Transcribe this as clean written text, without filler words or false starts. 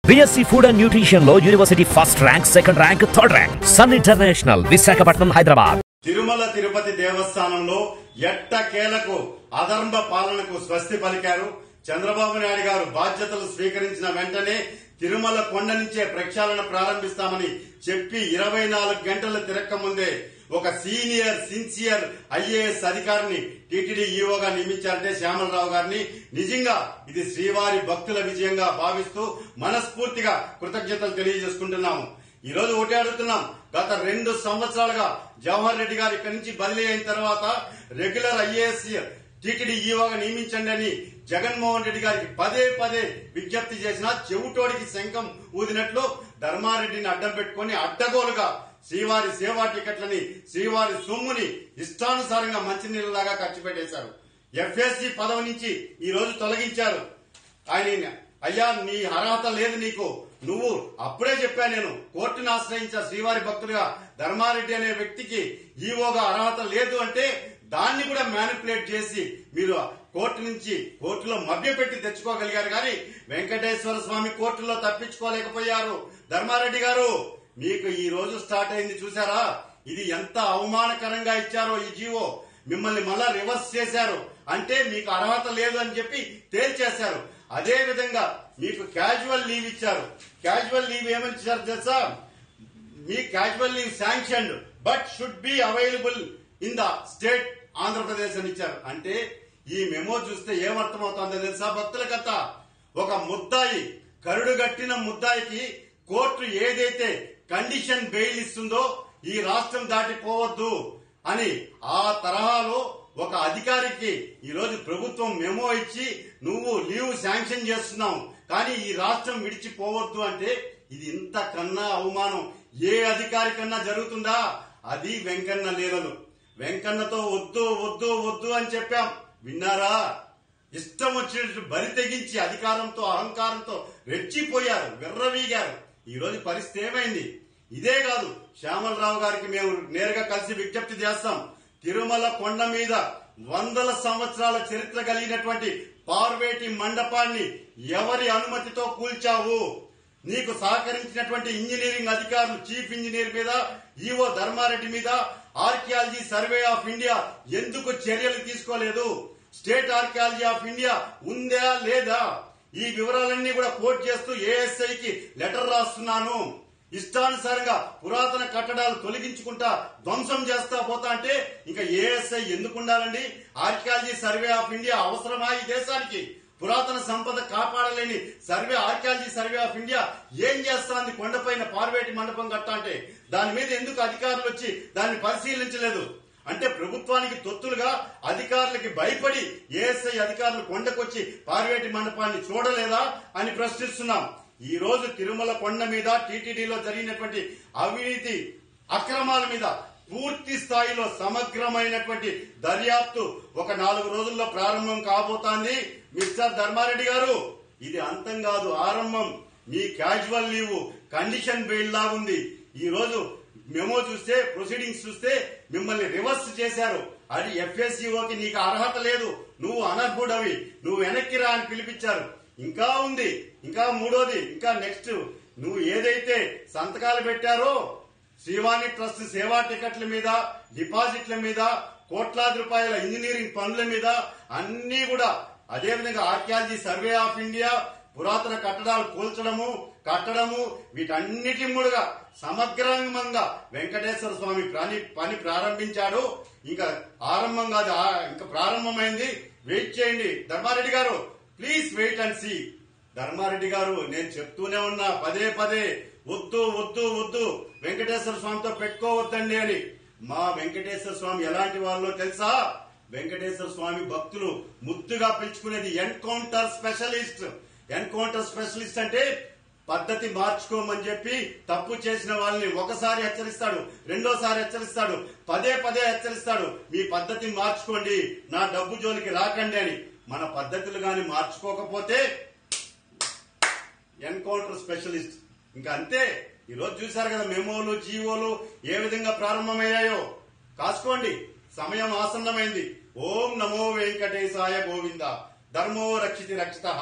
BSc Food and Nutrition లో university first rank, second rank, third rank. Sun International, Visakhapatnam, Hyderabad. Tirumala Tirupati దేవస్థానంలో ఎట్టకేలకు అధర్మ పాలనకు స్వస్తి పలికారు. చంద్రబాబు నాయుడు గారు బాధ్యతలు స్వీకరించిన వెంటనే తిరుమల కొండ నుంచే ప్రక్షాళన ప్రారంభిస్తామని చెప్పి 24 గంటలు తిరక్క ముందే ఒక సీనియర్ సిన్సియర్ ఐఏఎస్ అధికారిని టీటీడీ ఈఓగా నియమించారంటే శ్యామలరావు గారిని. నిజంగా ఇది శ్రీవారి భక్తుల విజయంగా భావిస్తూ మనస్ఫూర్తిగా కృతజ్ఞతలు తెలియజేసుకుంటున్నాము. ఈ రోజు ఒకటే అడుగుతున్నాం, గత 2 సంవత్సరాలుగా జవహర్ రెడ్డి గారు ఇక్కడి నుంచి బదిలీ అయిన తర్వాత రెగ్యులర్ ఐఏఎస్ టీటీడీ ఈఓగా నియమించండి అని జగన్మోహన్ రెడ్డి గారికి పదే పదే విజ్ఞప్తి చేసినా చెవుటోడికి శంఖం ఊదినట్లు ధర్మారెడ్డిని అడ్డం పెట్టుకుని అడ్డగోలుగా శ్రీవారి సేవా టికెట్లని, శ్రీవారి సొమ్ముని ఇష్టానుసారంగా మంచినీళ్ళలాగా ఖర్చు పెట్టేశారు. ఎఫ్ఎస్సి పదవి నుంచి ఈ రోజు తొలగించారు. ఆయన అయ్యా నీ అర్హత లేదు నీకు, నువ్వు అప్పుడే చెప్పా నేను కోర్టును ఆశ్రయించా శ్రీవారి భక్తులుగా ధర్మారెడ్డి అనే వ్యక్తికి ఈఓగా అర్హత లేదు అంటే దాన్ని కూడా మ్యానిపులేట్ చేసి మీరు కోర్టులో మభ్యపెట్టి తెచ్చుకోగలిగారు. కానీ వెంకటేశ్వర స్వామి కోర్టులో తప్పించుకోలేకపోయారు. ధర్మారెడ్డి గారు మీకు ఈ రోజు స్టార్ట్ అయింది చూసారా, ఇది ఎంత అవమానకరంగా ఇచ్చారో ఈ జీవో. మిమ్మల్ని మళ్ళా రివర్స్ చేశారు అంటే మీకు అర్హత లేదు అని చెప్పి తేల్చేశారు. అదే విధంగా మీకు క్యాజువల్ లీవ్ ఇచ్చారు. క్యాజువల్ లీవ్ ఏమని ఇచ్చారు తెలుసా, మీ casual leave sanctioned but should be available in the state Andhra Pradesh అని ఇచ్చారు. అంటే ఈ మెమో చూస్తే ఏమర్థమవుతుందో తెలుసా భక్తులకంతా, ఒక ముద్దాయి కరుడుగట్టిన ముద్దాయికి కోర్టు ఏదైతే కండిషన్ బెయిల్ ఇస్తుందో ఈ రాష్ట్రం దాటిపోవద్దు అని ఆ తరహాలో ఒక అధికారికి ఈ రోజు ప్రభుత్వం మెమో ఇచ్చి నువ్వు లీవ్ శాంక్షన్ చేస్తున్నావు కానీ ఈ రాష్ట్రం విడిచిపోవద్దు అంటే ఇది ఇంతకన్నా అవమానం ఏ అధికారి కన్నా జరుగుతుందా? అది వెంకన్న లీలలు. వెంకన్నతో వద్దు వద్దు వద్దు అని చెప్పాం, విన్నారా? ఇష్టం వచ్చినట్టు బరి తెగించి అధికారంతో అహంకారంతో రెచ్చిపోయారు, విర్రవీగారు. ఈ రోజు పరిస్థితి ఏమైంది? ఇదే కాదు, శ్యామలరావు గారికి మేము నేరుగా కలిసి విజ్ఞప్తి చేస్తాం. తిరుమల కొండ మీద 100 సంవత్సరాల చరిత్ర కలిగినటువంటి పార్వేటి మండపాన్ని ఎవరి అనుమతితో కూల్చావు? నీకు సహకరించినటువంటి ఇంజనీరింగ్ అధికారులు, చీఫ్ ఇంజనీర్ మీద, ఈఓ ధర్మారెడ్డి మీద ఆర్కియాలజీ సర్వే ఆఫ్ ఇండియా ఎందుకు చర్యలు తీసుకోలేదు? స్టేట్ ఆర్కియాలజీ ఆఫ్ ఇండియా ఉందా లేదా? ఈ వివరాలన్నీ కూడా కోట్ చేస్తూ ఏఎస్ఐకి లెటర్ రాస్తున్నాను. ఇష్టానుసారంగా పురాతన కట్టడాలు తొలగించుకుంటా ధ్వంసం చేస్తా పోతా అంటే ఇంకా ఏఎస్ఐ ఎందుకు ఉండాలండి? ఆర్కియాలజీ సర్వే ఆఫ్ ఇండియా అవసరమా ఈ దేశానికి? పురాతన సంపద కాపాడలేని ఆర్కియాలజీ సర్వే ఆఫ్ ఇండియా ఏం చేస్తాంది? కొండపైన పార్వేటి మండపం కట్టా అంటే దాని మీద ఎందుకు అధికారులు వచ్చి దాన్ని పరిశీలించలేదు? అంటే ప్రభుత్వానికి తొత్తులుగా అధికారులకి భయపడి ఏఎస్ఐ అధికారులు కొండకొచ్చి పార్వేటి మండపాన్ని చూడలేదా అని ప్రశ్నిస్తున్నాం. ఈ రోజు తిరుమల కొండ మీద టీటీడీలో జరిగినటువంటి అవినీతి అక్రమాల మీద పూర్తి స్థాయిలో సమగ్రమైనటువంటి దర్యాప్తు ఒక 4 రోజుల్లో ప్రారంభం కాబోతోంది. మిస్టర్ ధర్మారెడ్డి గారు, ఇది అంతం కాదు, ఆరంభం. మీ క్యాజువల్ లీవ్ కండిషన్ బెయిల్ లా ఉంది. ఈ రోజు మెమో చూస్తే, ప్రొసీడింగ్స్ చూస్తే మిమ్మల్ని రివర్స్ చేశారు. అది ఎఫ్ఎస్సిఓకి నీకు అర్హత లేదు, నువ్వు అనర్హుడవి, నువ్వు వెనక్కి రా అని పిలిపించారు. ఇంకా ఉంది, ఇంకా మూడోది, ఇంకా నెక్స్ట్ నువ్వు ఏదైతే సంతకాలు పెట్టారో శ్రీవాణి ట్రస్ట్ సేవా టికెట్ల మీద, డిపాజిట్ల మీద, కోట్లాది రూపాయల ఇంజనీరింగ్ పనుల మీద అన్ని కూడా, అదేవిధంగా ఆర్కియాలజీ సర్వే ఆఫ్ ఇండియా, పురాతన కట్టడాలు కూల్చడము, కట్టడము, వీటన్నిటి మూడుగా సమగ్రంగా వెంకటేశ్వర స్వామి పని ప్రారంభించాడు. ఇంకా ఆరంభం కాదు, ఇంకా ప్రారంభమైంది. వెయిట్ చేయండి ధర్మారెడ్డి గారు, please wait and see. Dharmareddy గారు, నేను చెప్తూనే ఉన్నా పదే పదే, వద్దు వద్దు వద్దు వెంకటేశ్వర స్వామితో పెట్టుకోవద్దండి అని. మా వెంకటేశ్వర స్వామి ఎలాంటి వాళ్ళో తెలుసా? వెంకటేశ్వర స్వామి భక్తులు ముద్దుగా పిలుచుకునేది ఎన్కౌంటర్ స్పెషలిస్ట్. ఎన్కౌంటర్ స్పెషలిస్ట్ అంటే పద్ధతి మార్చుకోమని చెప్పి తప్పు చేసిన వాళ్ళని ఒకసారి హెచ్చరిస్తాడు, రెండోసారి హెచ్చరిస్తాడు, పదే పదే హెచ్చరిస్తాడు, మీ పద్ధతి మార్చుకోండి, నా డబ్బు జోలికి రాకండి అని. మన పద్ధతులు గాని మార్చుకోకపోతే ఎన్కౌంటర్ స్పెషలిస్ట్ ఇంకా అంతే. ఈ రోజు చూశారు కదా మెమోలు, జీవోలు ఏ విధంగా ప్రారంభమయ్యాయో. కాసుకోండి, సమయం ఆసన్నమైంది. ఓం నమో వెంకటేశాయ గోవింద. ధర్మో రక్షితి రక్షితః.